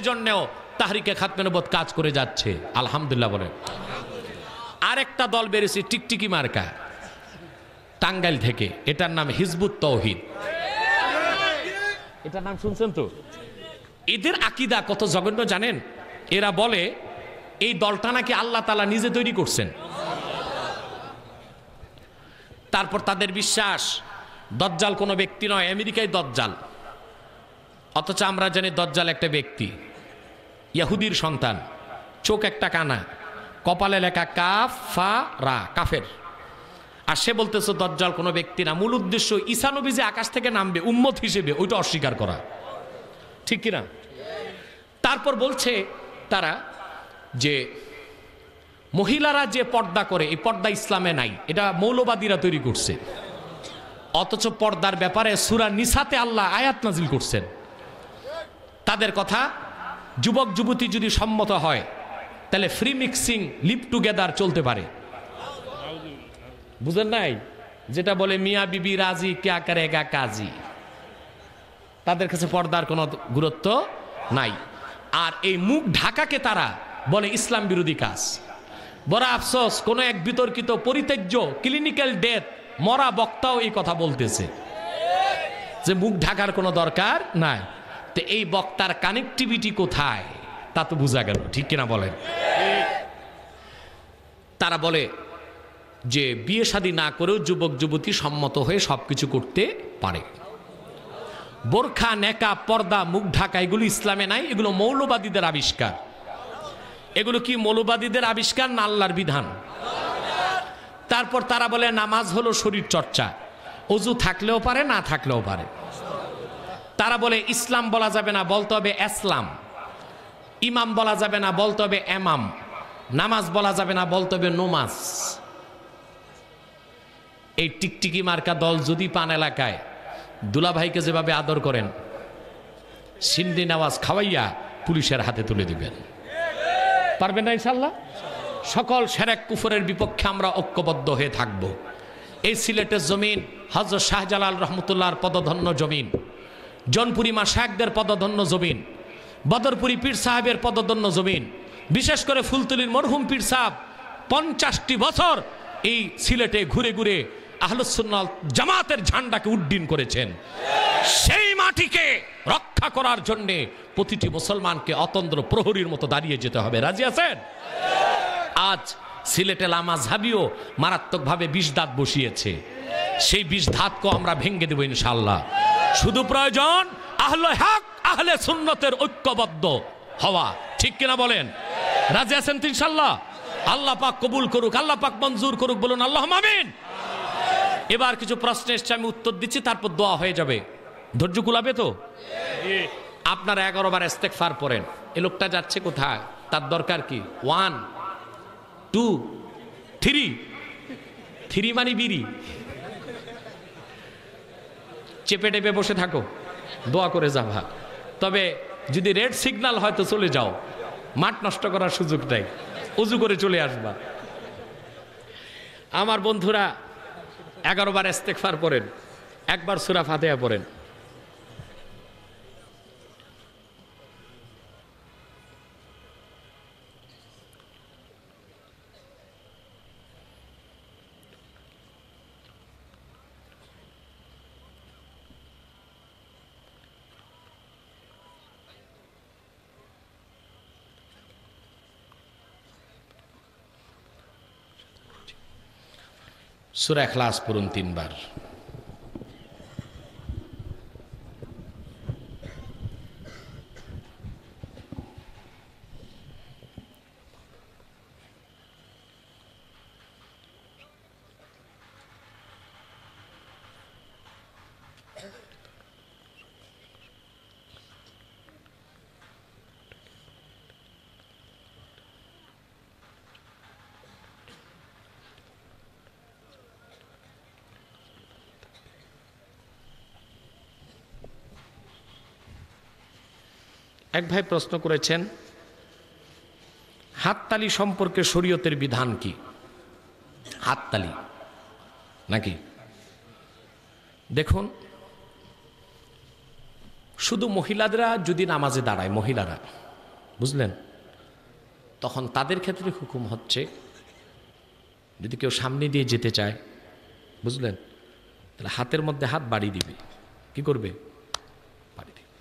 জন্যও তাহরিকে খাতমে নবুয়ত কাজ করে যাচ্ছে, আলহামদুলিল্লাহ বলেন। আরেকটা দল বেরিয়েছে টিকটিকি মার্কা, টাঙ্গাইল থেকে, এটার নাম হিজবুত তৌহিদ। এটার নাম শুনছেন তো? এদের আকীদা কত জঘন্য জানেন? এরা বলে এই দলটা নাকি আল্লাহ তাআলা নিজে তৈরি করছেন। তারপর তাদের বিশ্বাস দজ্জাল কোনো ব্যক্তি নয়, আমেরিকায় দজ্জাল। অথচ আমরা জানি দজ্জাল একটা ব্যক্তি, ইহুদির সন্তান, চোখ একটা কানা, কপালে লেখা কাফ ফা রা, কাফের। আর সে বলতেছে দজ্জাল কোনো ব্যক্তি না, মূল উদ্দেশ্য ঈসা নবী যে আকাশ থেকে নামবে উম্মত হিসেবে, ওইটা অস্বীকার করা, ঠিক কিনা? তারপর বলছে তারা যে মহিলারা যে পর্দা করে, এই পর্দা ইসলামে নাই, এটা মৌলবাদীরা তৈরি করছে। অথচ পর্দার ব্যাপারে সূরা নিসাতে আল্লাহ আয়াত নাজিল করছেন। তাদের কথা, যুবক যুবতী যদি সম্মত হয় তাহলে ফ্রি মিক্সিং, লিভ টুগেদার চলতে পারে। বুঝেন নাই? যেটা বলে মিয়া বিবি রাজি ক্যা করেগা কাজী। তাদের কাছে পর্দার কোনো গুরুত্ব নাই। আর এই মুখ ঢাকাকে তারা বলে ইসলাম বিরোধী কাজ। বড় আফসোস, কোন এক বিতর্কিত পরিত্যাজ্য ক্লিনিক্যাল ডেথ মরা বক্তাও এই কথা বলতেছে যে মুখ ঢাকার কোনো দরকার নাই। তো এই বক্তার কানেক্টিভিটি কোথায় তা তো বোঝা গেল, ঠিক কিনা বলেন? তারা বলে যে বিয়ে শাদী না করেও যুবক যুবতী সম্মত হয়ে সবকিছু করতে পারে। বোরখা, নেকা, পর্দা, মুখ ঢাকা এগুলো ইসলামে নাই, এগুলো মৌলবাদীদের আবিষ্কার। এগুলো কি মৌলবাদীদের আবিষ্কার না আল্লাহর বিধান? তারপর তারা বলে নামাজ হলো শরীর চর্চা, অজু থাকলেও পারে না থাকলেও পারে। তারা বলে ইসলাম বলা যাবে না, বলতে হবে ইসলাম। ইমাম বলা যাবে না, বলতে হবে এমাম। নামাজ বলা যাবে না, বলতে হবে নমাজ। এই টিকটিকি মার্কা দল যদি পান এলাকায় দুলাভাইকে যেভাবে আদর করেন, সিন্দি নামাজ খাওয়াইয়া পুলিশের হাতে তুলে দিবেন। পারবেন না ইনশাল্লাহ? সকল শিরক কুফরের বিপক্ষে আমরা ঐক্যবদ্ধ হয়ে থাকব। এই সিলেটের জমিন হযরত শাহজালাল রহমতুল্লাহর পদধন্য জমিন, জনপুরি মাশায়েখদের পদধন্য জমিন, বদরপুরি পীর সাহেবের পদধন্য জমিন। বিশেষ করে ফুলতলির মরহুম পীর সাহেব 50টি বছর এই সিলেটে ঘুরে ঘুরে আহলুস সুন্নাহ জামাতের ঝান্ডাকে উড্ডীন করেছেন। সেই মাটিকে রক্ষা করার জন্য প্রতিটি মুসলমানকে অতন্দ্র প্রহরীর মতো দাঁড়িয়ে যেতে হবে। রাজি আছেন? আজ সিলেটে লামাযহাবিও মারাত্মকভাবে বিষদাঁত বসিয়েছে, সেই বিষদাঁতকে আমরা ভেঙে দেব ইনশাআল্লাহ। শুধু প্রয়োজন আহলে হক আহলে সুন্নতের ঐক্যবদ্ধ হওয়া, ঠিক কিনা বলেন? রাজি আছেন তো ইনশাআল্লাহ? আল্লাহ পাক কবুল করুক, আল্লাহ পাক মঞ্জুর করুক, বলুন আল্লাহুম্মা আমিন। এবার কিছু প্রশ্ন এসছে, আমি উত্তর দিচ্ছি, তারপর দোয়া হয়ে যাবে। ধৈর্য কুলাবে তো? আপনারা 11 বার ইস্তেগফার পড়েন। এই লোকটা যাচ্ছে কোথায়? তার দরকার কি? 1 2 3 মানে বিড়ি। চেপে টেপে বসে থাকো, দোয়া করে যাবা। তবে যদি রেড সিগন্যাল হয় তো চলে যাও, মাঠ নষ্ট করার সুযোগ নেই, উজু করে চলে আসবা। আমার বন্ধুরা 11 বার ইস্তেগফার পড়েন, একবার সূরা ফাতিহা পড়েন। সূরা ইখলাস পড়ুন 3 বার। এক ভাই প্রশ্ন করেছেন, হাততালি সম্পর্কে শরীয়তের বিধান কি? হাততালি নাকি? দেখুন, শুধু মহিলারা যদি নামাজে দাঁড়ায়, মহিলারা বুঝলেন? তখন তাদের ক্ষেত্রে হুকুম হচ্ছে, যদি কেউ সামনে দিয়ে যেতে চায়, বুঝলেন, তাহলে হাতের মধ্যে হাত বাড়ি দিবে। কি করবে? বাড়ি দিবে।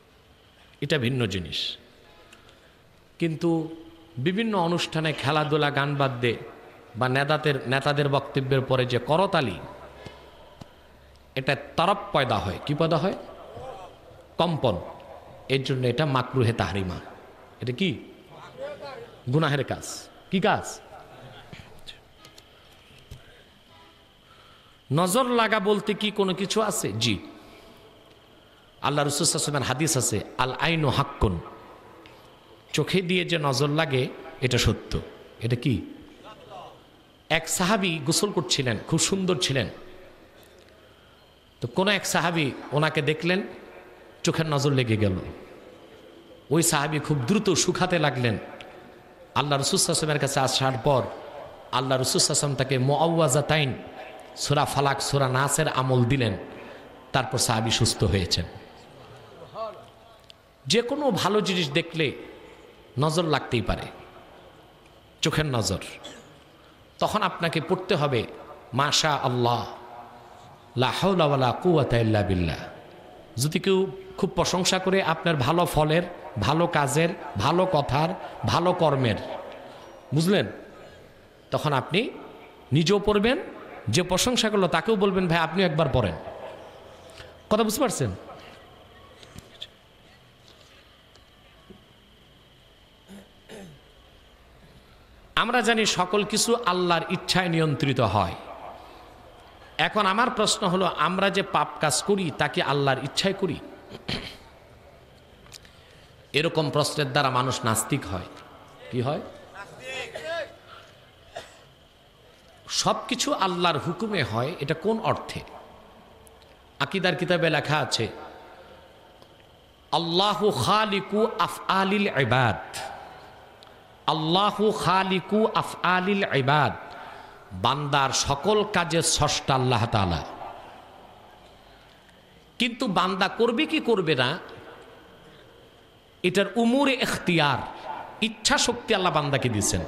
এটা ভিন্ন জিনিস। কিন্তু বিভিন্ন অনুষ্ঠানে খেলাধুলা, গান বাদ্যে বা নেতাদের বক্তব্যের পরে যে করতালি, এটা তরফ পয়দা হয়। কি পয়দা হয়? কম্পন। এর জন্য এটা মাকরুহে তাহরিমা। এটা কি? গুনাহের কাজ। কি কাজ? নজর লাগা বলতে কি কোনো কিছু আছে? জি, আল্লাহ রাসূল সাল্লাল্লাহু আলাইহি ওয়াসাল্লামের হাদিস আছে, আল আইনু হাক্কুন, চোখে দিয়ে যে নজর লাগে এটা সত্য। এটা কি? এক সাহাবী গোসল করছিলেন, খুব সুন্দর ছিলেন। তো কোন এক সাহাবী ওনাকে দেখলেন, চোখের নজর লেগে গেল। ওই সাহাবী খুব দ্রুত শুকাতে লাগলেন। আল্লাহ রাসূল সাল্লাল্লাহু আলাইহি ওয়াসাল্লামের কাছে আসার পর আল্লাহ রাসূল সাল্লাল্লাহু আলাইহি ওয়াসাল্লাম তাকে মুআওয়াযাতাইন, সূরা ফালাক, সূরা নাসের আমল দিলেন। তারপর সাহাবী সুস্থ হয়েছেন। যে কোনো ভালো জিনিস দেখলে নজর লাগতেই পারে, চোখের নজর। তখন আপনাকে পড়তে হবে মাশা আল্লাহ, লা হাওলা ওয়ালা কুওয়াতা ইল্লা বিল্লাহ। যদি কেউ খুব প্রশংসা করে আপনার ভালো ফলের, ভালো কাজের, ভালো কথার, ভালো কর্মের, বুঝলেন, তখন আপনি নিজেও পড়বেন, যে প্রশংসা করলো তাকেও বলবেন ভাই আপনি একবার পড়েন। কথা বুঝতে পারছেন? আমরা জানি সকল কিছু আল্লাহর ইচ্ছায় নিয়ন্ত্রিত হয়। এখন আমার প্রশ্ন হলো, আমরা যে পাপ কাজ করি তা কি আল্লাহর ইচ্ছায় করি? এরকম প্রশ্নের দ্বারা মানুষ নাস্তিক হয়। কি হয়? সব কিছু আল্লাহর হুকুমে হয়, এটা কোন অর্থে? আকীদার কিতাবে লেখা আছে, আল্লাহু খালিকু আফআলিল ইবাদ। আল্লাহু খালিকু আফআলিল ইবাদ, বান্দার সকল কাজের স্রষ্টা আল্লাহ তাআলা। কিন্তু বান্দা করবে কি করবে না, এটার উমুরে ইখতিয়ার, ইচ্ছা শক্তি আল্লাহ বান্দাকে দিয়েছেন।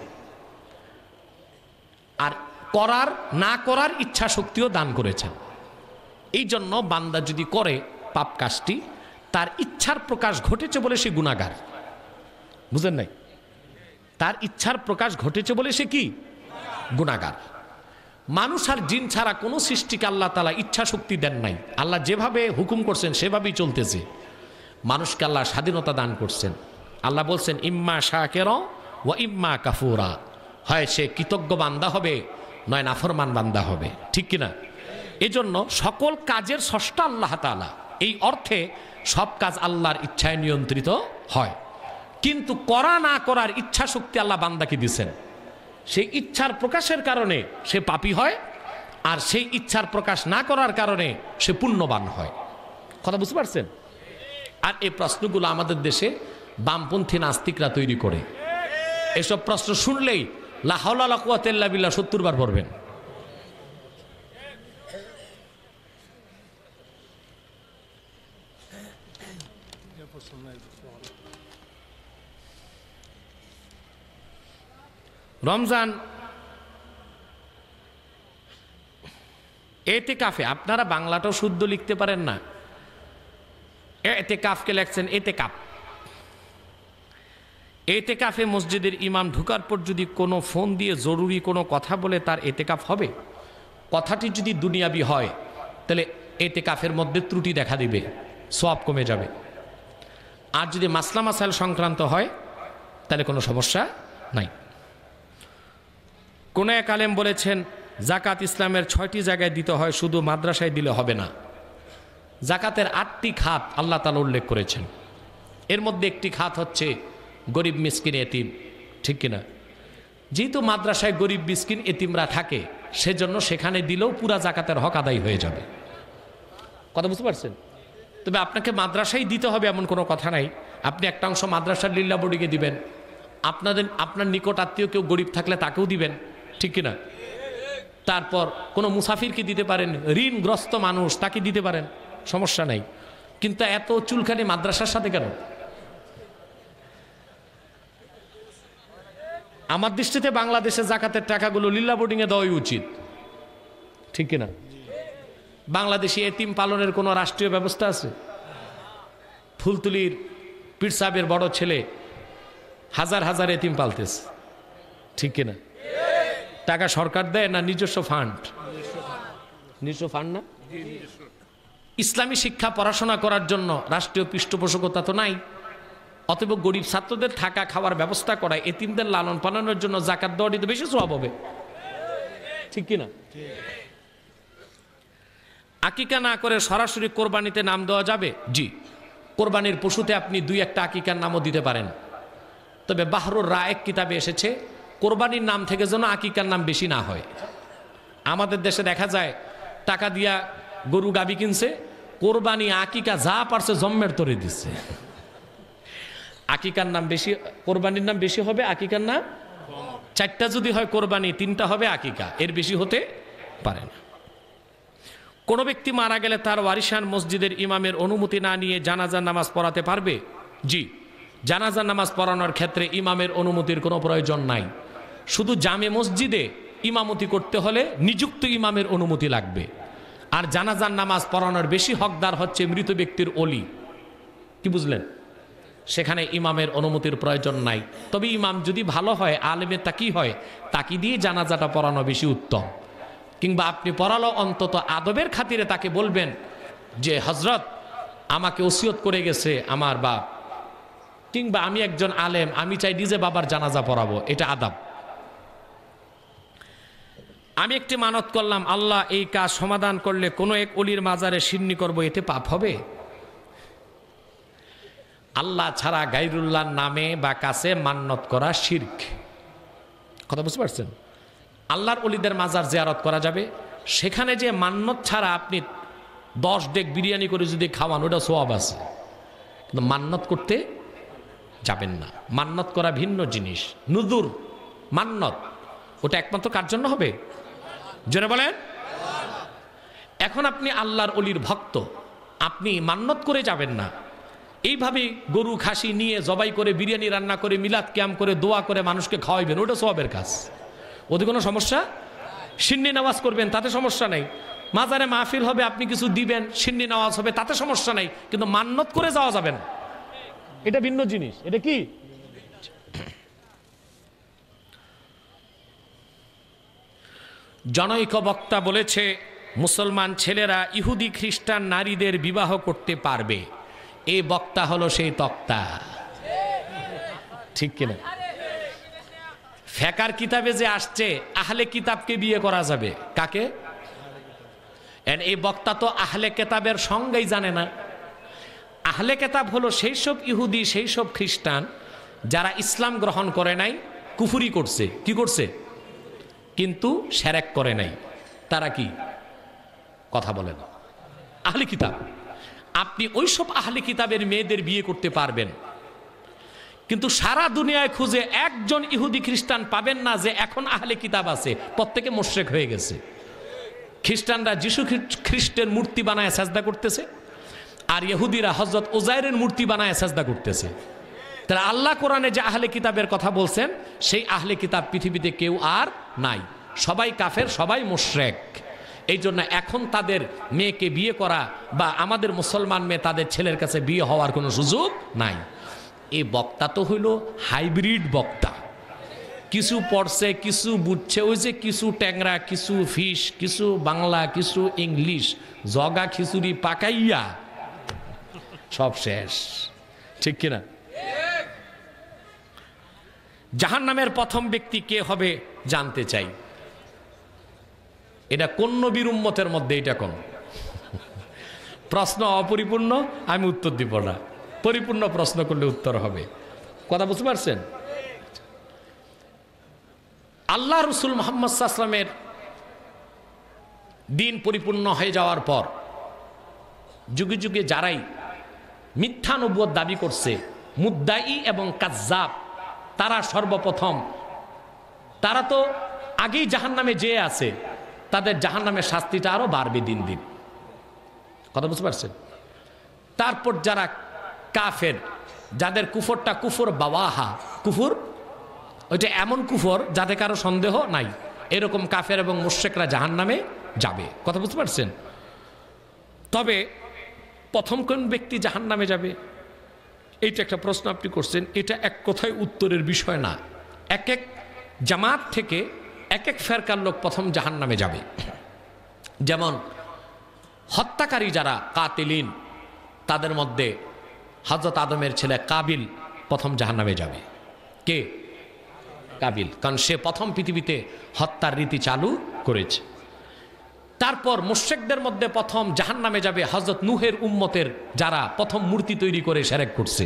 আর করার না করার ইচ্ছা শক্তিও দান করেছেন। এই জন্য বান্দা যদি করে পাপ কাজটি, তার ইচ্ছার প্রকাশ ঘটেছে বলে সে গুনাহগার। বুঝেন নাই? তার ইচ্ছার প্রকাশ ঘটেছে বলে সে কি? গুনাহগার। মানুষ আর জিন ছাড়া কোনো সৃষ্টিকে আল্লাহ তাআলা ইচ্ছা শক্তি দেন নাই। আল্লাহ যেভাবে হুকুম করছেন সেভাবেই চলতেছে। মানুষকে আল্লাহ স্বাধীনতা দান করছেন। আল্লাহ বলছেন ইম্মা শাকিরা ওয়া ইম্মা কাফুরা, হয় সে কৃতজ্ঞ বান্দা হবে, নয় নাফরমান বান্দা হবে। ঠিক কিনা? এজন্য সকল কাজের স্রষ্টা আল্লাহ তাআলা। এই অর্থে সব কাজ আল্লাহর ইচ্ছায় নিয়ন্ত্রিত হয়। কিন্তু করা না করার ইচ্ছা শক্তি আল্লাহ বান্দাকে দিয়েছেন। সেই ইচ্ছার প্রকাশের কারণে সে পাপী হয়, আর সেই ইচ্ছার প্রকাশ না করার কারণে সে পুণ্যবান হয়। কথা বুঝতে পারছেন? আর এই প্রশ্নগুলো আমাদের দেশে বামপন্থী নাস্তিকরা তৈরি করে। এসব প্রশ্ন শুনলেই লা হাওলা ওয়ালা কুওয়াতা ইল্লা বিল্লাহ 70 বার পড়বেন। রমজান এতেকাফে, আপনারা বাংলাটাও শুদ্ধ লিখতে পারেন না, এতেকাফকে লেখছেন এতেকাপ। এতেকাফে মসজিদের ইমাম ঢোকার পর যদি কোনো ফোন দিয়ে জরুরি কোনো কথা বলে তার এতেকাফ হবে? কথাটি যদি দুনিয়াবি হয় তাহলে এতেকাফের মধ্যে ত্রুটি দেখা দিবে, সওয়াব কমে যাবে। আর যদি মাসলা মাসাইল সংক্রান্ত হয় তাহলে কোনো সমস্যা নাই। কোন এক আলেম বলেছেন জাকাত ইসলামের 6টি জায়গায় দিতে হয়, শুধু মাদ্রাসায় দিলে হবে না। জাকাতের 8টি খাত আল্লাহ তাআলা উল্লেখ করেছেন। এর মধ্যে একটি খাত হচ্ছে গরিব মিসকিন এতিম। ঠিক কিনা? যেহেতু মাদ্রাসায় গরিব মিসকিন এতিমরা থাকে, সেজন্য সেখানে দিলেও পুরা জাকাতের হক আদায় হয়ে যাবে। কথা বুঝতে পারছেন? তবে আপনাকে মাদ্রাসায় দিতে হবে এমন কোনো কথা নাই। আপনি একটা অংশ মাদ্রাসার লিল্লা বোর্ডিকে দিবেন, আপনার নিকট আত্মীয় কেউ গরিব থাকলে তাকেও দিবেন। ঠিক কিনা? তারপর কোনো মুসাফিরকে দিতে পারেন, ঋণগ্রস্ত মানুষ তাকে দিতে পারেন, সমস্যা নাই। কিন্তু এত চুলখানি মাদ্রাসার সাথে কেন? আমার দৃষ্টিতে বাংলাদেশে জাকাতের টাকাগুলো লিল্লা বোর্ডিংয়ে দেওয়াই উচিত, ঠিক কিনা? বাংলাদেশে এতিম পালনের কোনো রাষ্ট্রীয় ব্যবস্থা আছে? ফুলতুলির পীর সাহেবের বড় ছেলে হাজার হাজার এতিম পালতেছে, ঠিক কিনা? টাকা সরকার দেয় না নিজস্ব ফান্ড? নিজস্ব ফান্ড না? ইসলামী শিক্ষা পড়াশোনা করার জন্য রাষ্ট্রীয় পৃষ্ঠপোষকতা তো নাই। অতএব গরিব ছাত্রদের থাকা খাওয়ার ব্যবস্থা করা, এতিমদের লালন পালনের জন্য জাকাত দেওয়াটি তো বেশি সওয়াব হবে, ঠিক কিনা? আকিকা না করে সরাসরি কোরবানিতে নাম দেওয়া যাবে? জি, কোরবানির পশুতে আপনি দুই একটা আকিকার নামও দিতে পারেন। তবে বাহরুর রায়েক কিতাবে এসেছে কোরবানির নাম থেকে যেন আকিকার নাম বেশি না হয়। আমাদের দেশে দেখা যায় টাকা দিয়া গরু গাবি কিনছে, কোরবানি আকিকা যা পারছে জম্মের তরে দিচ্ছে। আকিকার নাম বেশি, কোরবানির নাম বেশি হবে, আকিকার নাম 4টা যদি হয় কোরবানি, 3টা হবে আকিকা, এর বেশি হতে পারে না। কোনো ব্যক্তি মারা গেলে তার ওয়ারিসান মসজিদের ইমামের অনুমতি না নিয়ে জানাজার নামাজ পড়াতে পারবে? জি, জানাজার নামাজ পড়ানোর ক্ষেত্রে ইমামের অনুমতির কোনো প্রয়োজন নাই। শুধু জামে মসজিদে ইমামতি করতে হলে নিযুক্ত ইমামের অনুমতি লাগবে। আর জানাজার নামাজ পড়ানোর বেশি হকদার হচ্ছে মৃত ব্যক্তির ওলি, কি বুঝলেন? সেখানে ইমামের অনুমতির প্রয়োজন নাই। তবে ইমাম যদি ভালো হয়, আলেমে তাকি হয়, তাকি দিয়ে জানাজাটা পড়ানো বেশি উত্তম। কিংবা আপনি পড়ালো অন্তত আদবের খাতিরে তাকে বলবেন যে হজরত আমাকে ওসিয়ত করে গেছে আমার বাপ, কিংবা আমি একজন আলেম, আমি চাই নিজে বাবার জানাজা পড়াবো, এটা আদাব। আমি একটি মানত করলাম, আল্লাহ এই কাজ সমাধান করলে কোনো এক অলির মাজারে সিন্নি করব, এতে পাপ হবে? আল্লাহ ছাড়া গায়রুল্লাহর নামে বা কাছে মান্নত করা শিরক। কথা বুঝতে পারছেন? আল্লাহর অলিদের মাজার জিয়ারত করা যাবে, সেখানে যে মান্নত ছাড়া আপনি 10 ডেক বিরিয়ানি করে যদি খাওয়ান, ওটা সওয়াব আছে, কিন্তু মান্নত করতে যাবেন না। মান্নত করা ভিন্ন জিনিস। নুজুর, মান্নত, ওটা একমাত্র কার জন্য হবে? জোরে বলেন। এখন আপনি আল্লাহর অলির ভক্ত, আপনি মান্নত করে যাবেন না। এইভাবে গরু খাসি নিয়ে জবাই করে বিরিয়ানি রান্না করে মিলাদ ক্যাম্প করে দোয়া করে মানুষকে খাওয়াইবেন, ওটা সওয়াবের কাজ, ওতে কোনো সমস্যা? সিন্নি নামাজ করবেন, তাতে সমস্যা নেই। মাজারে মাহফিল হবে, আপনি কিছু দিবেন, সিন্নি নামাজ হবে, তাতে সমস্যা নেই, কিন্তু মান্নত করে যাওয়া যাবে না, এটা ভিন্ন জিনিস। এটা কি? জনৈক বক্তা বলেছে মুসলমান ছেলেরা ইহুদি খ্রিস্টান নারীদের বিবাহ করতে পারবে। এই বক্তা হলো সেই তক্তা, ঠিক কিনা? ফেকার কিতাবে যে আসছে আহলে কিতাবকে বিয়ে করা যাবে, কাকে? এই বক্তা তো আহলে কিতাবের সংজ্ঞাই জানে না। আহলে কিতাব হলো সেই সব ইহুদি, সেই সব খ্রিস্টান যারা ইসলাম গ্রহণ করে নাই, কুফরি করছে। কি করছে? কিন্তু শিরক করে নাই। তারা কি? কথা বলে না, আহলে কিতাব। আপনি ওইসব আহলে কিতাবের মেয়েদের বিয়ে করতে পারবেন, কিন্তু সারা দুনিয়ায় খুঁজে একজন ইহুদি খ্রিস্টান পাবেন না যে এখন আহলে কিতাব আছে, প্রত্যেকে মুশরিক হয়ে গেছে। খ্রিস্টানরা যিশু খ্রিস্টের মূর্তি বানায় সাজদা করতেছে, আর ইহুদিরা হযরত উজাইরের মূর্তি বানায় সাজদা করতেছে। তারা আল্লাহ কোরআনে যে আহলে কিতাবের কথা বলছেন, সেই আহলে কিতাব পৃথিবীতে কেউ আর নাই, সবাই কাফের, সবাই মুশরিক। এই জন্য এখন তাদের মেয়েকে বিয়ে করা বা আমাদের মুসলমান মেয়ে তাদের ছেলের কাছে বিয়ে হওয়ার কোনো সুযোগ নাই। এই বক্তা তো হইল হাইব্রিড বক্তা, কিছু পড়ছে, কিছু বুঝছে, ওই যে কিছু ট্যাংরা, কিছু ফিশ, কিছু বাংলা, কিছু ইংলিশ, জগা খিচুড়ি পাকাইয়া সব শেষ, ঠিক কিনা? জাহান্নামের প্রথম ব্যক্তি কে হবে জানতে চাই। এটা কোন নবীর উম্মতের মধ্যে? এটা কোন প্রশ্ন অপরিপূর্ণ, আমি উত্তর দিব না। পরিপূর্ণ প্রশ্ন করলে উত্তর হবে। কথা বুঝতে পারছেন? আল্লাহ রসুল মুহাম্মদ সাল্লাল্লাহু আলাইহি ওয়াসাল্লামের দিন পরিপূর্ণ হয়ে যাওয়ার পর যুগে যুগে যারাই মিথ্যা নবুয়ত দাবি করছে, মুদ্দাই এবং কাজ্জাব, তারা সর্বপ্রথম, তারা তো আগেই জাহান্নামে যেয়ে আছে, তাদের জাহান্নামের শাস্তিটা আরো বাড়বে দিন দিন। কথা বুঝতে পারছেন? তারপর যারা কাফের, যাদের কুফরটা কুফর বাওয়াহা, কুফর ওইটা এমন কুফর যাতে কারো সন্দেহ নাই, এরকম কাফের এবং মুশরিকরা জাহান্নামে যাবে। কথা বুঝতে পারছেন? তবে প্রথম কোন ব্যক্তি জাহান্নামে যাবে, এইটা একটা প্রশ্ন আপনি করছেন। এটা এক কথায় উত্তরের বিষয় না। এক এক জামাত থেকে এক এক ফেরকার লোক প্রথম জাহান্নামে যাবে। যেমন হত্যাকারী যারা কাতিলিন, তাদের মধ্যে হযরত আদমের ছেলে কাবিল প্রথম জাহান্নামে যাবে। কে? কাবিল, কারণ সে প্রথম পৃথিবীতে হত্যার রীতি চালু করেছে। তারপর মুশরিকদের মধ্যে প্রথম জাহান্নামে যাবে হযরত নূহের উম্মতের যারা প্রথম মূর্তি তৈরি করে শিরক করছে।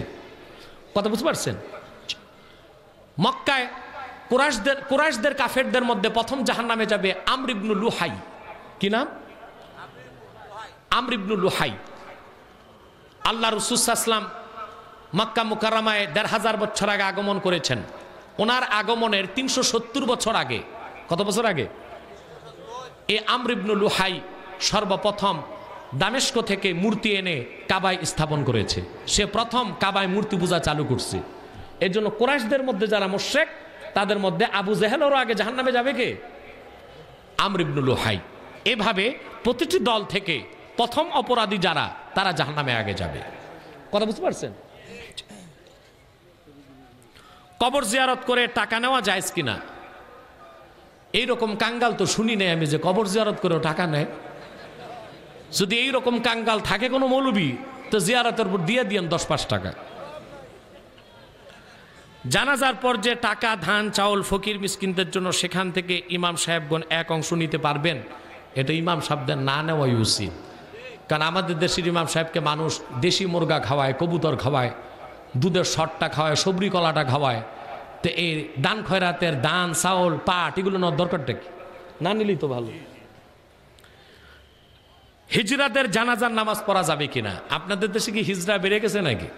কথা বুঝতে পারছেন? মক্কায় কুরাইশদের কাফেরদের মধ্যে প্রথম জাহান্নামে যাবে আমর ইবনে লুহাই। কি নাম? আমর ইবনে লুহাই। আল্লাহ রাসূল সাল্লাল্লাহু আলাইহি ওয়াসাল্লাম মক্কা মুকাররমায় ১৫০০ বছর আগে আগমন করেছেন। ওনার আগমনের ৩৭০ বছর আগে, কত বছর আগে? এই আমর ইবনে লুহাই সর্বপ্রথম দামেস্ক থেকে মূর্তি এনে কাবায় স্থাপন করেছে। সে প্রথম কাবায় মূর্তি পূজা চালু করছে। এর জন্য কুরাইশদের মধ্যে যারা মুশরিক, তাদের মধ্যে আবু জেহেলেরও আগে জাহান্নামে যাবে কে? আমর ইবনে লুহাই। এভাবে প্রতিটি দল থেকে প্রথম অপরাধী যারা, তারা জাহান্নামে আগে যাবে। কথা বুঝতে পারছেন? কবর জিয়ারত করে টাকা নেওয়া জায়েজ কিনা? এইরকম কাঙ্গাল তো শুনি নাই আমি যে কবর জিয়ারত করেও টাকা নেয়। যদি এইরকম কাঙ্গাল থাকে কোনো মৌলবি, তো জিয়ারতের উপর দিয়ে দিয়েন 10-5 টাকা। জানাজার পর যে টাকা, ধান, চাউল ফকির মিসকিনদের জন্য, সেখান থেকে ইমাম সাহেবগণ এক অংশ নিতে পারবেন। এটা ইমাম সাহেবদের না নেওয়াই উচিত। কারণ আমাদের দেশের ইমাম সাহেবকে মানুষ দেশি মুরগা খাওয়ায়, কবুতর খাওয়ায়, দুধের শটটা খাওয়ায়, সবরি কলাটা খাওয়ায়। তো এই দান খয়রাতের দান, চাউল, পাট এগুলো নেওয়ার দরকারটা কি? না নিলেই তো ভালো। হিজরাদের জানাজার নামাজ পড়া যাবে কিনা? আপনাদের দেশে কি হিজরা বেড়ে গেছে নাকি?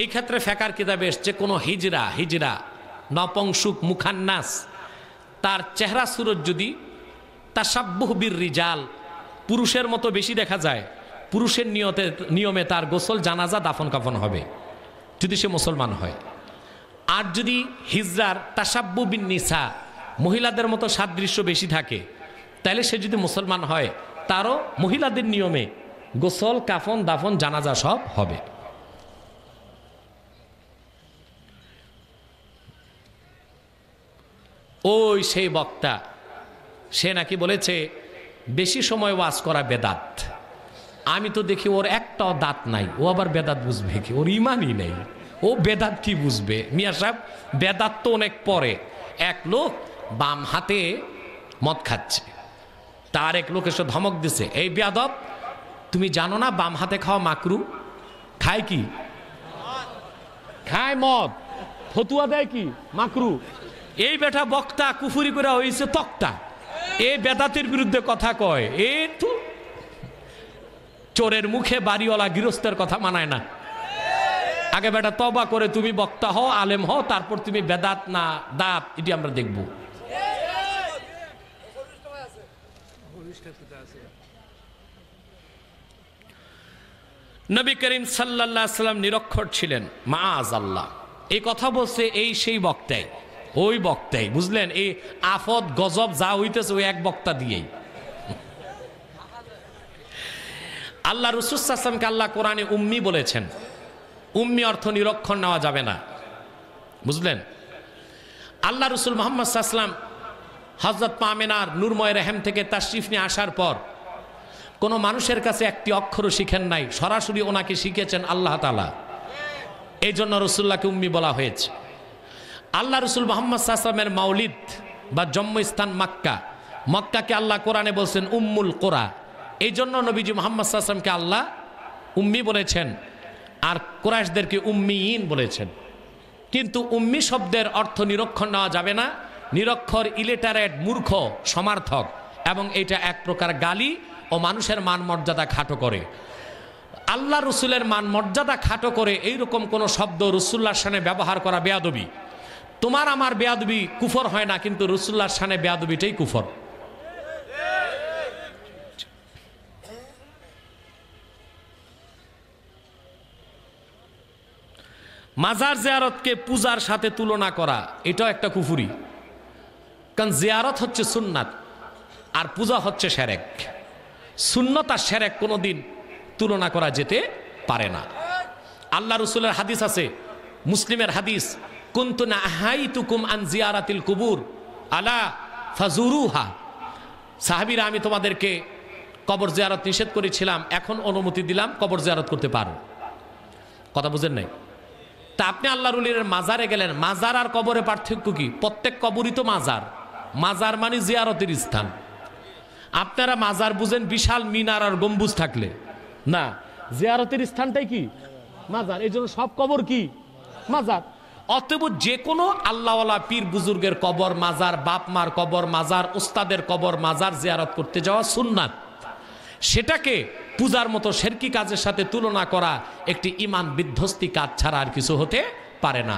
এই ক্ষেত্রে ফেকার কিতাবে এসছে কোনো হিজরা নপুংসক মুখান্নাস, তার চেহারা সুরত যদি তাসাব্বুহ বির রিজাল, পুরুষের মতো বেশি দেখা যায়, পুরুষের নিয়মে তার গোসল, জানাজা, দাফন কাফন হবে যদি সে মুসলমান হয়। আর যদি হিজরার তাসাব্বু বিন নিসা, মহিলাদের মতো সাদৃশ্য বেশি থাকে, তাহলে সে যদি মুসলমান হয়, তারও মহিলাদের নিয়মে গোসল, কাফন, দাফন, জানাজা সব হবে। ওই সেই বক্তা, সে নাকি বলেছে বেশি সময় ওয়াজ করা বেদাত। আমি তো দেখি ওর একটাও দাঁত নাই, ও আবার বেদাত বুঝবে কি? ওর ইমানই নেই, ও বেদাত কি বুঝবে? মিয়া সাহেব, বেদাত তো অনেক পরে। এক লোক বাম হাতে মদ খাচ্ছে, তার এক লোক এসে ধমক দিছে, এই বেয়াদব, তুমি জানো না বাম হাতে খাওয়া মাকরু? খায় কি? খায় মদ, ফতুয়া দেয় কি? মাকরু। এই বেটা বক্তা কুফুরি করে হয়েছে তক্তা, এই বেদাতের বিরুদ্ধে কথা কয়। এ তো চোরের মুখে বাড়িওয়ালা গৃহস্থের কথা মানায় না। আগে বেটা তবা করে তুমি বক্তা হও, আলেম হও, তারপর তুমি বেদাত না দাঁত, এটি আমরা দেখব। নবী করিম সাল্লাল্লাহু আলাইহি সাল্লাম নিরক্ষর ছিলেন, মাআযাল্লাহ। এই কথা বলছে এই সেই বক্তাই, ওই বক্তাই, বুঝলেন? এই আফত গজব যা হইতেছে ওই এক বক্তা দিয়েই। আল্লাহ রাসূল সাল্লাল্লাহু আলাইহি ওয়াসাল্লামকে আল্লাহ কোরআনে উম্মি বলেছেন। উম্মি অর্থ নিরক্ষর নেওয়া যাবে না, বুঝলেন? আল্লাহ রাসূল মুহাম্মদ সাল্লাল্লাহু আলাইহি ওয়াসাল্লাম হযরত আমিনার নূরময় রহম থেকে তাশরিফ নিয়ে আসার পর কোনো মানুষের কাছে একটি অক্ষরও শিখেন নাই, সরাসরি ওনাকে শিখেছেন আল্লাহ তাআলা। এই জন্য রাসূলুল্লাহকে উম্মি বলা হয়েছে। আল্লাহ রাসূল মুহাম্মদ সাল্লাল্লাহু আলাইহি ওয়াসাল্লামের মাউলিদ বা জন্মস্থান মক্কা, মক্কাকে আল্লাহ কোরআনে বলছেন উম্মুল কোরা। এই জন্য নবীজি মুহাম্মদ সাল্লাল্লাহু আলাইহি ওয়াসাল্লামকে আল্লাহ উম্মি বলেছেন, আর কুরাইশদেরকে উম্মিয়িন বলেছেন। কিন্তু উম্মি শব্দের অর্থ নিরক্ষর নেওয়া যাবে না। নিরক্ষর ইলিটারেট, মূর্খ, সমার্থক, এবং এটা এক প্রকার গালি ও মানুষের মান মর্যাদা খাটো করে। আল্লাহ রসুলের মান মর্যাদা খাটো করে এইরকম কোন শব্দ রাসূলুল্লাহর শানে ব্যবহার করা বেয়াদবি। তোমার আমার বেয়াদবি কুফর হয় না, কিন্তু রাসূলুল্লাহর শানে বেয়াদবিটাই কুফর। মাজার জিয়ারতকে পূজার সাথে তুলনা করা এটাও একটা কুফুরি। কারণ জিয়ারত হচ্ছে সুন্নাত আর পূজা হচ্ছে শিরক। সুন্নত আর শিরক কোনোদিন তুলনা করা যেতে পারে না। আল্লাহ রাসূলের হাদিস আছে, মুসলিমের হাদিস, কুনতু নাহাইতুকুম আন জিয়ারাতিল কুবুর আলা ফাজুরুহা। সাহাবীরা, আমি তোমাদেরকে কবর জিয়ারত নিষেধ করেছিলাম, এখন অনুমতি দিলাম, কবর জিয়ারত করতে পারো। কথা বুঝেন নাই? তা আপনি আল্লাহর ওলির মাজারে গেলেন, মাজার আর কবরে পার্থক্য কি? প্রত্যেক কবরই তো মাজার। মাজার মানে জিয়ারতের স্থান। আপনারা মাজার বুঝেন বিশাল মিনার আর গম্বুজ থাকলে, না, জিয়ারতের স্থানটাই কি? মাজার। এই জন্য সব কবর কি? মাজার। অতএব যে কোনো আল্লাহওয়ালা পীর বুজুর্গের কবর মাজার, বাপ মার কবর মাজার, উস্তাদের কবর মাজার জিয়ারত করতে যাওয়া সুন্নাত। সেটাকে পূজার মতো শিরকি কাজের সাথে তুলনা করা একটি ঈমান বিধ্বস্তি কাজ ছাড়া আর কিছু হতে পারে না।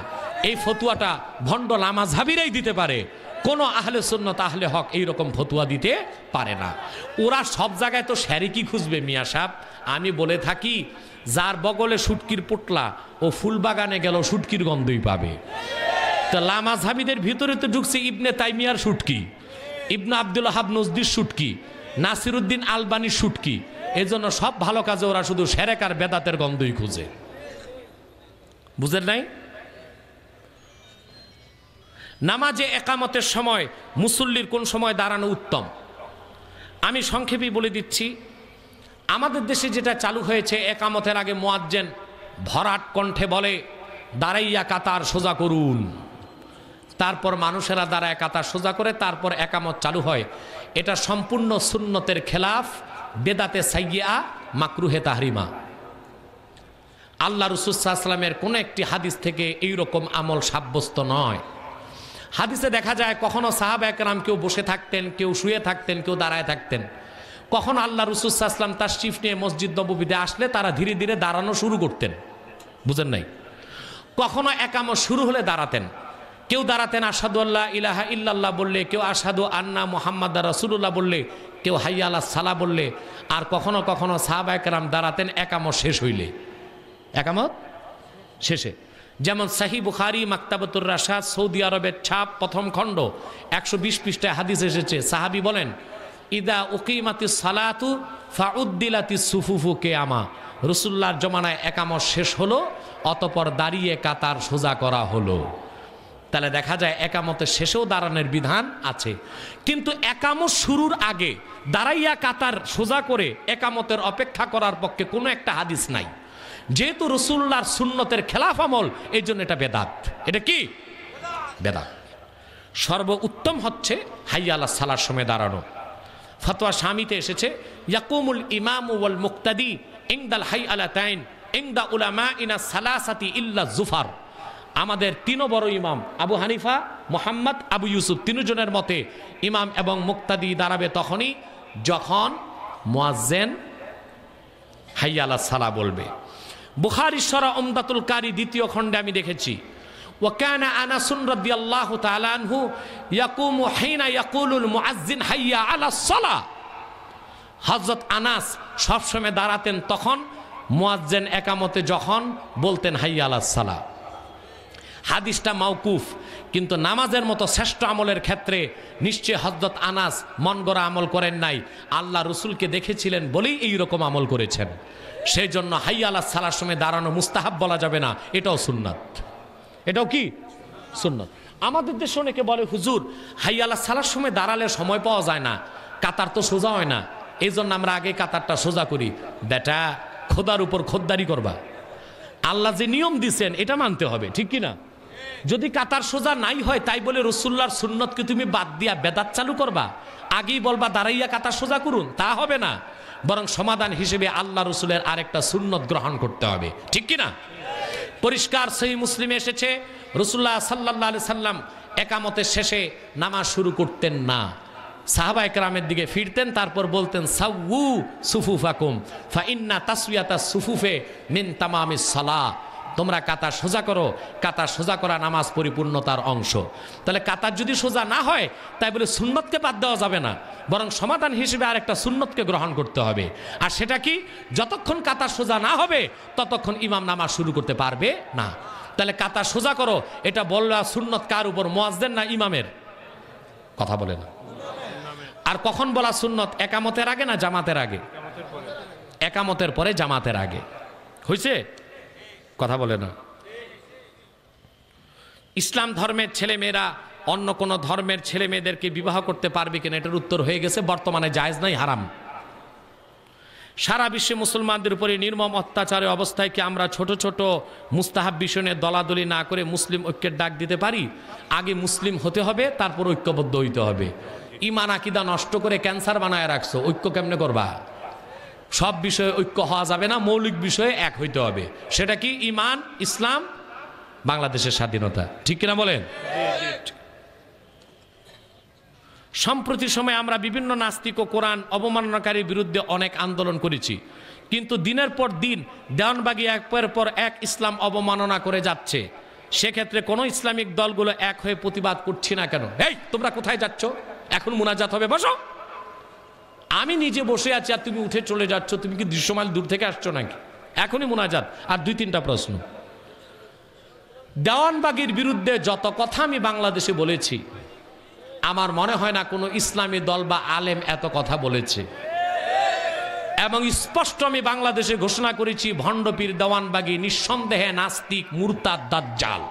এই ফতুয়াটা ভণ্ড লামাযহাবীরাই দিতে পারে, কোনো আহলে সুন্নাত আহলে হক এইরকম ফতুয়া দিতে পারে না। ওরা সব জায়গায় তো শিরকি খুঁজবে মিয়া সাহেব। আমি বলে থাকি, যার বগলে শুটকির পোটলা ও ফুলবাগানে গেল শুটকির গন্ধই পাবে। তো লামাযহাবীদের ভিতরে তো ঢুকছে ইবনে তাইমিয়ার শুটকি, ইবনে আব্দুল ওয়াহাব নজদির শুটকি, নাসিরউদ্দিন আলবানির শুটকি। এজন্য সব ভালো কাজে ওরা শুধু শিরক আর বেদাতের গন্ধই খুঁজে। বুঝেন নাই? নামাজে একামতের সময় মুসল্লির কোন সময় দাঁড়ানো উত্তম? আমি সংক্ষেপে বলে দিচ্ছি। আমাদের দেশে যেটা চালু হয়েছে, একামতের আগে মুয়াজ্জিন ভরাট কণ্ঠে বলে, দাঁড়াইয়া কাতার সোজা করুন। তারপর মানুষেরা দাঁড়ায় কাতার সোজা করে, তারপর একামত চালু হয়। এটা সম্পূর্ণ সুন্নতের খেলাফ, বেদাতে সাইয়্যা, মাকরুহে তাহরিমা। আল্লাহ রাসূল সাল্লাল্লাহু আলাইহি ওয়াসাল্লামের কোন একটি হাদিস থেকে এইরকম আমল সাব্যস্ত নয়। হাদিসে দেখা যায় কখনো সাহাবা একরাম কেউ বসে থাকতেন, কেউ শুয়ে থাকতেন, কেউ দাঁড়ায় থাকতেন। কখনো আল্লাহ রাসূল সাল্লাল্লাহু আলাইহি ওয়াসাল্লাম তাশরিফ নিয়ে মসজিদ নববীতে আসলে তারা ধীরে ধীরে দাঁড়ানো শুরু করতেন। বুঝেন নাই? কখনো একামত শুরু হলে দাঁড়াতেন। কেউ দাঁড়াতেন আশহাদু আল্লা ইলাহা ইল্লাল্লাহ বললে, কেউ আশহাদু আন্না মুহাম্মাদার রাসূলুল্লাহ বললে, কেউ হাইয়া আলাস সালাহ বললে। আর কখনো কখনো সাহাবা একরাম দাঁড়াতেন একামত শেষ হইলে, একামত শেষে। যেমন সহিহ বুখারী মাকতাবাতুর রাশাদ, সৌদি আরবের ছাপ, প্রথম খণ্ড, 120 পৃষ্ঠায় হাদিস এসেছে। সাহাবী বলেন, ইদা উকিমাতিস সালাতু ফাউদ্দিলাতিস সুফুফু কিয়ামা। রাসূলুল্লাহর জমানায় একামত শেষ হলো, অতঃপর দাঁড়িয়ে কাতার সোজা করা হলো। তাহলে দেখা যায় একামতের শেষেও দাঁড়ানোর বিধান আছে। কিন্তু একামত শুরুর আগে দাঁড়াইয়া কাতার সোজা করে একামতের অপেক্ষা করার পক্ষে কোনো একটা হাদিস নাই। যেহেতু রাসূলুল্লাহর সুন্নতের খেলাফ আমল, এই জন্য এটা বেদাত। এটা কি? বেদাত। সর্বোত্তম হচ্ছে হাইয়া আলাস সালার সময় দাঁড়ানো। ফতোয়া শামিতে এসেছে, ইয়াকুমুল ইমামু ওয়াল মুক্তাদি ইনদাল হাইয়ালাতাইন ইনদা উলামাইনা সালাসাতি ইল্লা জুফার। আমাদের তিন বড় ইমাম আবু হানিফা, মুহাম্মদ, আবু ইউসুফ, তিনজনের মতে ইমাম এবং মুক্তাদি দাঁড়াবে তখনই যখন মুয়াজ্জিন হাইয়া আলাস সালাহ বলবে। বুখারীর সরাহ উমদাতুল কারী দ্বিতীয় খণ্ডে আমি দেখেছি, ওয়া কানা আনাস রাদিয়াল্লাহু তাআলা আনহু ইয়াকুমু হিনা ইয়াকুলুল মুআজ্জিন হাইয়া আলাস সালাহ। হযরত আনাস সবসময় দাঁড়াতেন তখন মুয়াজ্জিন একামতে যখন বলতেন হাইয়া আলাস সালাহ। হাদিসটা মাওকুফ, কিন্তু নামাজের মতো শ্রেষ্ঠ আমলের ক্ষেত্রে নিশ্চয় হযরত আনাস মন গড়া আমল করেন নাই, আল্লাহ রসুলকে দেখেছিলেন বলেই এইরকম আমল করেছেন। সেই জন্য হাইয়া আলাস সালার সময় দাঁড়ানো মুস্তাহাব বলা যাবে না, এটাও সুন্নাত। এটাও কি? সুন্নাত। আমাদের দেশে অনেকে বলে, হুজুর হাইয়া আলাস সালার সময় দাঁড়ালে সময় পাওয়া যায় না, কাতার তো সোজা হয় না, এই জন্য আমরা আগে কাতারটা সোজা করি। বেটা, খোদার উপর খোদ্দারি করবা। আল্লাহ যে নিয়ম দিছেন এটা মানতে হবে, ঠিক কি না? যদি কাতার সোজা নাই হয় তাই বলে রাসূলুল্লাহর সুন্নতকে তুমি বাদ দিয়া বেদাত চালু করবা, আগেই বলবা দাঁড়াইয়া কাতার সোজা করুন, তা হবে না। বরং সমাধান হিসেবে আল্লাহ রসুলের আরেকটা সুন্নত গ্রহণ করতে হবে, ঠিক কি না? পরিষ্কার সহিহ মুসলিমে এসেছে, রাসূলুল্লাহ সাল্লাল্লাহু আলাইহি সাল্লাম একামতের শেষে নামাজ শুরু করতেন না। সাহাবা একরামের দিকে ফিরতেন, তারপর বলতেন সাউউ সুফুফাকুম ফা ইন্না তাসওয়াতাস সুফুফে মিন তামামিস সালাহ। তোমরা কাতার সোজা করো, কাতার সোজা করা নামাজ পরিপূর্ণতার অংশ। তাহলে কাতার যদি সোজা না হয় তাই বলে সুন্নতকে বাদ দেওয়া যাবে না, বরং সমাধান হিসেবে আরেকটা সুন্নতকে গ্রহণ করতে হবে। আর সেটা কি? যতক্ষণ কাতার সোজা না হবে ততক্ষণ ইমাম নামাজ শুরু করতে পারবে না। তাহলে কাতা সোজা করো, এটা বললা সুন্নত কার উপর, মুয়াজ্জিন না ইমামের? কথা বলে না। আর কখন বলা সুন্নত, একামতের আগে না জামাতের আগে? একামতের পরে জামাতের আগে। হয়েছে? কথা বলে না। ইসলাম ধর্মের ছেলে মেয়েরা অন্য কোন ধর্মের ছেলে মেয়েদেরকে বিবাহ করতে পারবে কিনা, এটার উত্তর হয়ে গেছে বর্তমানে জায়েজ নাই, হারাম। সারা বিশ্বে মুসলমানদের উপরে নির্মম অত্যাচারের অবস্থায় কি আমরা ছোট ছোট মুস্তাহাব বিষয় নিয়ে দলাদলি না করে মুসলিম ঐক্যের ডাক দিতে পারি? আগে মুসলিম হতে হবে, তারপর ঐক্যবদ্ধ হইতে হবে। ইমান আকিদা নষ্ট করে ক্যান্সার বানায় রাখছো, ঐক্য কেমনে করবা? সব বিষয়ে ঐক্য হওয়া যাবে না, মৌলিক বিষয়ে এক হইতে হবে। সেটা কি? ইমান, ইসলাম, বাংলাদেশের স্বাধীনতা। ঠিক কিনা বলেন? সম্প্রতি সময়ে আমরা বিভিন্ন নাস্তিক ও কোরআন অবমাননাকারীর বিরুদ্ধে অনেক আন্দোলন করেছি, কিন্তু দিনের পর দিন দেওয়ানবাগী একের পর এক ইসলাম অবমাননা করে যাচ্ছে। সেক্ষেত্রে কোনো ইসলামিক দলগুলো এক হয়ে প্রতিবাদ করছি না কেন? এই তোমরা কোথায় যাচ্ছ? এখন মুনাজাত হবে, বসো। আমি নিজে বসে আছি আর তুমি উঠে চলে যাচ্ছ, তুমি কি দৃশ্যমান দূর থেকে আসছো নাকি? এখনই মুনাজাত। আর 2-3টা প্রশ্ন। দেওয়ানবাগীর বিরুদ্ধে যত কথা আমি বাংলাদেশে বলেছি, আমার মনে হয় না কোনো ইসলামী দল বা আলেম এত কথা বলেছে। এবং স্পষ্ট আমি বাংলাদেশে ঘোষণা করেছি, ভণ্ডপীর দেওয়ানবাগী নিঃসন্দেহে নাস্তিক, মুরতাদ, দাজ্জাল।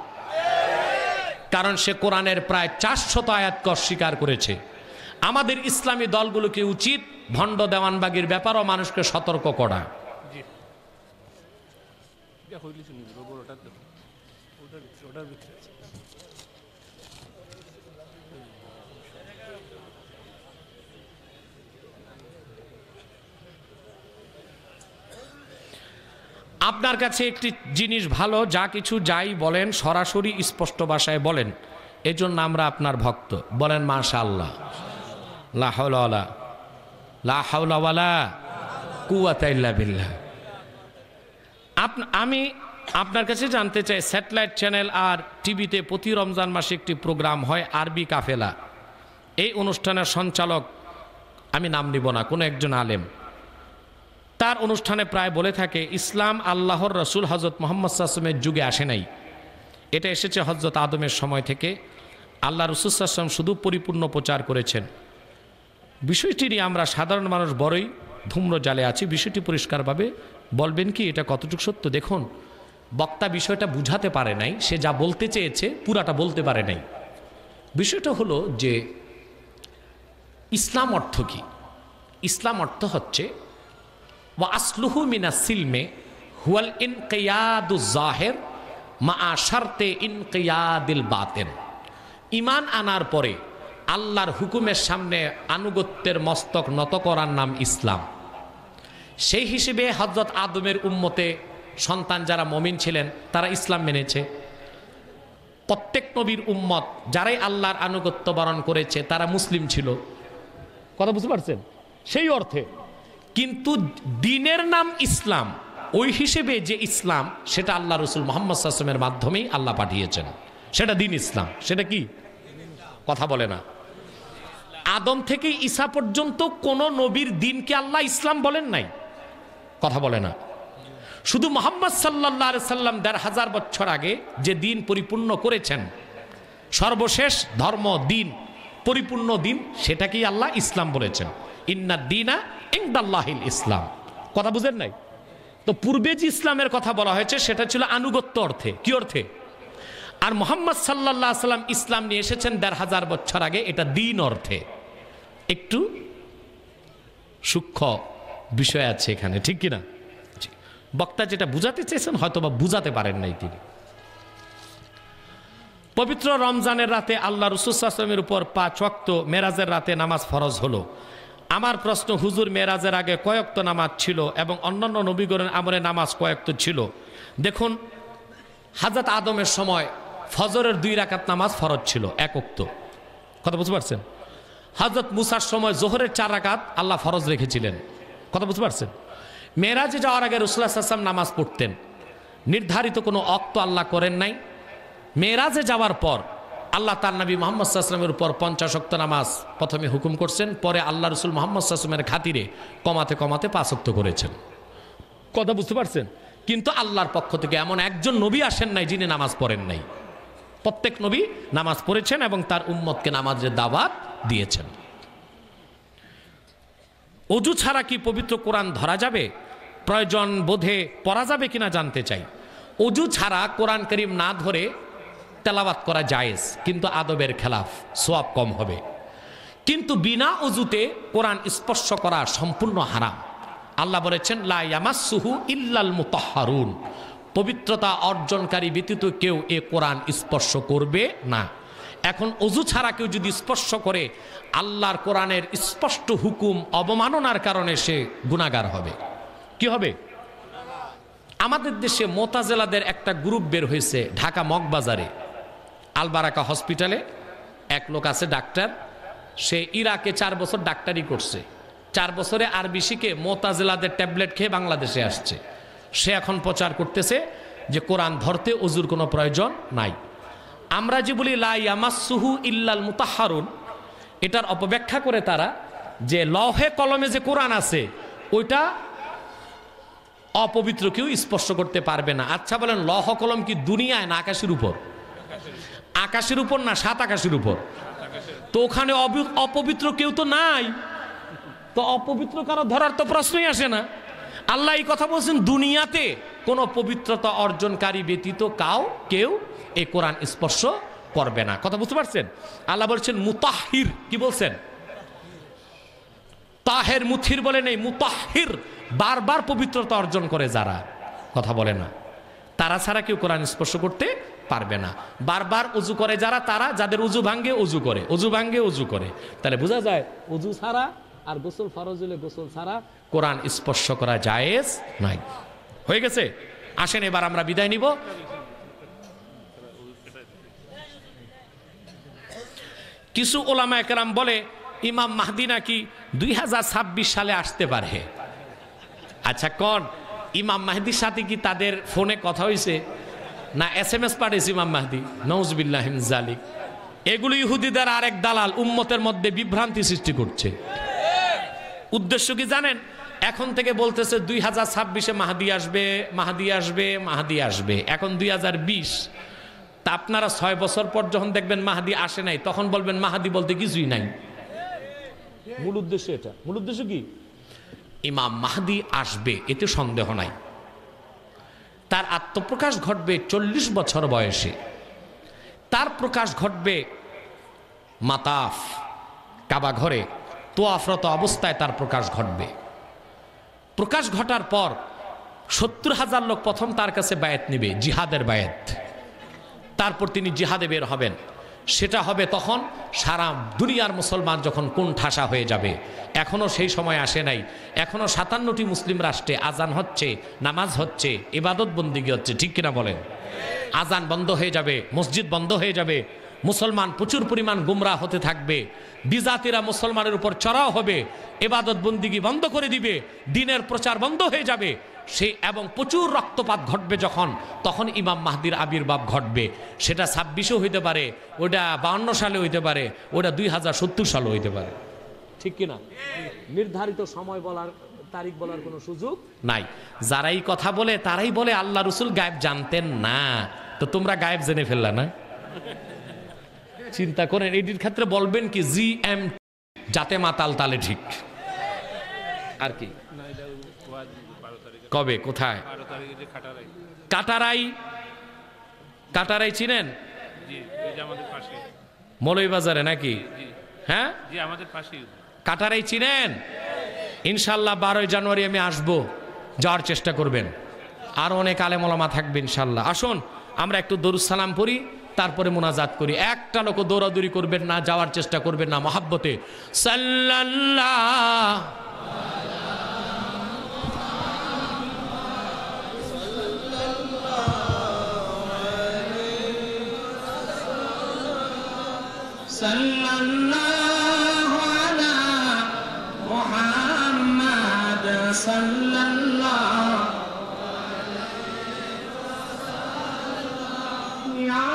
কারণ সে কোরআনের প্রায় 400 আয়াত অস্বীকার করেছে। আমাদের ইসলামী দলগুলোকে উচিত ভণ্ড দেওয়ানবাগীর ব্যাপারও মানুষকে সতর্ক করা। আপনার কাছে একটি জিনিস ভালো, যা কিছু যাই বলেন সরাসরি স্পষ্ট ভাষায় বলেন, এজন্য আমরা আপনার ভক্ত। বলেন মাশাআল্লাহ। লা হাওলা ওয়ালা কুওয়াতা ইল্লা বিল্লাহ। আমি আপনার কাছে জানতে চাই, স্যাটেলাইট চ্যানেল আর টিভিতে প্রতি রমজান মাসে একটি প্রোগ্রাম হয় আরবি কাফেলা। এই অনুষ্ঠানের সঞ্চালক, আমি নাম নিব না, কোনো একজন আলেম, তার অনুষ্ঠানে প্রায় বলে থাকে ইসলাম আল্লাহর রসুল হজরত মুহাম্মদ সাল্লাল্লাহু আলাইহি ওয়াসাল্লামের যুগে আসে নাই, এটা এসেছে হজরত আদমের সময় থেকে। আল্লাহ রসুল সাল্লাল্লাহু আলাইহি ওয়াসাল্লাম শুধু পরিপূর্ণ প্রচার করেছেন। বিষয়টি নিয়ে আমরা সাধারণ মানুষ বড়ই ধূম্র জালে আছি। বিষয়টি পরিষ্কারভাবে বলবেন কি এটা কতটুকু সত্য? দেখুন, বক্তা বিষয়টা বুঝাতে পারে নাই, সে যা বলতে চেয়েছে পুরাটা বলতে পারে নাই। বিষয়টা হলো যে ইসলাম অর্থ কি? ইসলাম অর্থ হচ্ছে ওয়া আসলুহু মিনাস সিলমে হুয়াল ইনকিয়াদুজ জাহির মা শারতে ইনকিয়াদিল বাতিন। ঈমান আনার পরে আল্লাহর হুকুমের সামনে আনুগত্যের মস্তক নত করার নাম ইসলাম। সেই হিসেবে হযরত আদমের উম্মতে সন্তান যারা মুমিন ছিলেন তারা ইসলাম মেনেছে। প্রত্যেক নবীর উম্মত যারাই আল্লাহর আনুগত্য বরণ করেছে তারা মুসলিম ছিল। কথা বুঝতে পারছেন? সেই অর্থে কিন্তু দ্বীনের নাম ইসলাম, ওই হিসেবে যে ইসলাম সেটা আল্লাহ রসুল মুহাম্মদ সাল্লাল্লাহু আলাইহি ওয়াসাল্লামের মাধ্যমেই আল্লাহ পাঠিয়েছেন, সেটা দ্বীন ইসলাম। সেটা কি? কথা বলে না। আদম থেকে ঈসা পর্যন্ত কোন নবীর দ্বীনকে আল্লাহ ইসলাম বলেন নাই। কথা বলে না। শুধু মুহাম্মদ সাল্লাল্লাহু আলাইহি ওয়াসাল্লাম ১৫০০ বছর আগে যে দ্বীন পরিপূর্ণ করেছেন, সর্বশেষ ধর্ম দ্বীন, পরিপূর্ণ দ্বীন, সেটাকেই আল্লাহ ইসলাম বলেছেন। ইন্নাদ দীনা ইনদাল্লাহিল ইসলাম। কথা বুঝেন নাই? তো পূর্বে যে ইসলামের কথা বলা হয়েছে সেটা ছিল আনুগত্য অর্থে। কি অর্থে? আর মুহাম্মদ সাল্লাল্লাহু আলাইহি ওয়াসাল্লাম ইসলাম নিয়ে এসেছেন ১৫০০ বছর আগে, এটা দ্বীন অর্থে। একটু সূক্ষ্ম বিষয় আছে এখানে, ঠিক কিনা? বক্তা যেটা বুঝাতে চেয়েছেন হয়তো বা বুঝাতে পারেন নাই তিনি। পবিত্র রমজানের রাতে আল্লাহ রাসূল সাল্লাল্লাহু আলাইহি ওয়াসাল্লামের উপর ৫ ওয়াক্ত মেরাজের রাতে নামাজ ফরজ হলো। আমার প্রশ্ন, হুজুর মেরাজের আগে কয় ওয়াক্ত নামাজ ছিল এবং অন্যান্য নবীগণের আমলে নামাজ কয় ওয়াক্ত ছিল? দেখুন, হযরত আদমের সময় ফজরের 2 রাকাত নামাজ ফরজ ছিল, 1 ওয়াক্ত। কথা বুঝতে পারছেন? হযরত মুসার সময় জোহরের 4 রাকাত আল্লাহ ফরজ রেখেছিলেন। কথা বুঝতে পারছেন? মেরাজে যাওয়ার আগে রাসূলুল্লাহ সাল্লাল্লাহু আলাইহি ওয়াসাল্লাম নামাজ পড়তেন, নির্ধারিত কোনো ওয়াক্ত আল্লাহ করেন নাই। মেরাজে যাওয়ার পর আল্লাহ তার নবী মুহাম্মদ সাল্লাল্লাহু আলাইহি ওয়াসাল্লামের উপর 50 ওয়াক্ত নামাজ প্রথমে হুকুম করছেন, পরে আল্লাহ রাসূল মুহাম্মদ সাল্লাল্লাহু আলাইহি ওয়াসাল্লামের খাতিরে কমাতে কমাতে 5 ওয়াক্ত করেছেন। কথা বুঝতে পারছেন? কিন্তু আল্লাহর পক্ষ থেকে এমন একজন নবী আসেন নাই যিনি নামাজ পড়েন নাই। প্রত্যেক নবী নামাজ পড়েছেন এবং তার উম্মতকে নামাজের দাওয়াত দিয়েছেন। অজু ছাড়া কি পবিত্র কোরআন ধরা যাবে? প্রয়োজন বোধে পড়া যাবে কিনা জানতে চাই। অজু ছাড়া কোরআন করিম না ধরে তেলাওয়াত করা জায়েজ, কিন্তু আদবের খেলাফ, সওয়াব কম হবে। কিন্তু বিনা অজুতে কোরআন স্পর্শ করা সম্পূর্ণ হারাম। আল্লাহ বলেছেন লা ইয়ামাসসুহু ইল্লাল মুতাহহারুন, পবিত্রতা অর্জনকারী ব্যতীত কেউ এ কোরআন স্পর্শ করবে না। এখন অজু ছাড়া কেউ যদি স্পর্শ করে আল্লাহর কোরআনের স্পষ্ট হুকুম অবমাননার কারণে সে গুনাহগার হবে। কি হবে? আমাদের দেশে মোতাজেলাদের একটা গ্রুপ বের হয়েছে ঢাকা মগবাজারে আলবারাকা হসপিটালে। এক লোক আছে ডাক্তার, সে ইরাকে 4 বছর ডাক্তারি করছে, 4 বছরে আরবি শিখে মোতাজেলাদের ট্যাবলেট খেয়ে বাংলাদেশে আসছে। সে এখন প্রচার করতেছে যে কোরআন ধরতে অজুর কোনো প্রয়োজন নাই। আমরা যে বলি লা ইয়ামাসসুহু ইল্লাল মুতাহহারুন, এটার অপব্যাখ্যা করে তারা যে লৌহে কলমে যে কোরআন আছে ওইটা অপবিত্র কেউ স্পর্শ করতে পারবে না। আচ্ছা বলেন, লৌহ কলম কি দুনিয়ায় না আকাশের উপর? আকাশের উপর না 7 আকাশের উপর। তো ওখানে অপবিত্র কেউ তো নাই, তো অপবিত্র কারো ধরার তো প্রশ্নই আসে না। আল্লাহ এই কথা বলছেন দুনিয়াতে কোনো পবিত্রতা অর্জনকারী ব্যতীত কেউ এই কোরআন স্পর্শ করবে না। কথা বুঝতে পারছেন? আল্লাহ বলছেন মুতাহহির, কি বলছেন? তাহের মুথির বলে নেই, মুতাহহির, বারবার পবিত্রতা অর্জন করে যারা, কথা বলে না, তারা ছাড়া কেউ কোরআন স্পর্শ করতে পারবে না। বারবার উজু করে যারা, তারা যাদের উজু ভাঙ্গে উজু করে, উজু ভাঙ্গে উজু করে। তাহলে বোঝা যায় উজু ছাড়া আর গোসল ফরজ হলে গোসল ছাড়া কোরআন স্পর্শ করা জায়েজ নাই। হয়ে গেছে? আসেন এবার আমরা বিদায় নিব। কিছু ওলামায়ে কেরাম বলে ইমাম মাহদি নাকি 2026 সালে আসতে পারে। আচ্ছা কোন ইমাম মাহদির সাথে কি তাদের ফোনে কথা হয়েছে না SMS পাঠিয়েছে ইমাম মাহদি? নাউজুবিল্লাহি মিন যালিক। এগুলো ইহুদিদের আরেক দালাল উম্মতের মধ্যে বিভ্রান্তি সৃষ্টি করছে। উদ্দেশ্য কি জানেন? এখন থেকে বলতেছে 2026-এ মাহদি আসবে, মাহদি আসবে, মাহদি আসবে। এখন 2020, তা আপনারা 6 বছর পর যখন দেখবেন মাহদি আসে নাই, তখন বলবেন মাহদি বলতে কিছুই নাই। মূল উদ্দেশ্য এটা। মূল উদ্দেশ্য কি? ইমাম মাহদি আসবে, এতে সন্দেহ নাই। তার আত্মপ্রকাশ ঘটবে 40 বছর বয়সে। তার প্রকাশ ঘটবে মাতাফ, কাবা ঘরে তোয়াফরত অবস্থায় তার প্রকাশ ঘটবে। প্রকাশ ঘটার পর 70,000 লোক প্রথম তার কাছে বায়াত নেবে, জিহাদের বায়াত। তারপর তিনি জিহাদে বের হবেন। সেটা হবে তখন সারা দুনিয়ার মুসলমান যখন কোন ঠাসা হয়ে যাবে। এখনও সেই সময় আসে নাই। এখনও 57টি মুসলিম রাষ্ট্রে আজান হচ্ছে, নামাজ হচ্ছে, ইবাদত বন্দিগি হচ্ছে, ঠিক কিনা বলেন? আজান বন্ধ হয়ে যাবে, মসজিদ বন্ধ হয়ে যাবে, মুসলমান প্রচুর পরিমাণ গুমরাহ হতে থাকবে, বিজাতিরা মুসলমানের উপর চড়াও হবে, ইবাদত বন্দিগি বন্ধ করে দিবে, দ্বীনের প্রচার বন্ধ হয়ে যাবে। এবং প্রচুর রক্তপাত ঘটবে যখন, তখন ইমাম মাহদির আবির্ভাব ঘটবে। সেটা 26-এও হইতে পারে, ওটা 52 সালে হইতে পারে, ওটা 2070 সালে হইতে পারে, ঠিক কিনা? নির্ধারিত সময় বলার, তারিখ বলার কোনো সুযোগ নাই। যারাই কথা বলে তারাই বলে আল্লাহ রসুল গায়েব জানতেন না। তো তোমরা গায়েব জেনে ফেললা না? চিন্তা করেন, এটির ক্ষেত্রে বলবেন কি GM যাতে মাতাল তালে ঠিক। আর কি? কবে, কোথায়? কাটারাই। কাটারাই চিনেন? মৌলভীবাজারে নাকি? হ্যাঁ, কাটারাই চিনেন? ইনশাল্লাহ 12 জানুয়ারি আমি আসবো, যাওয়ার চেষ্টা করবেন। আর অনেক আলেম ওলামা থাকবে ইনশাল্লাহ। আসুন আমরা একটু দরুদ সালাম পড়ি, তারপরে মোনাজাত করি। একটা লোক দৌড়াদৌড়ি করবেন না, যাওয়ার চেষ্টা করবেন না, মহাব্বতে সাল্লাল্লাহু sallallahu ala Muhammad sallallahu alaihi wasallam ya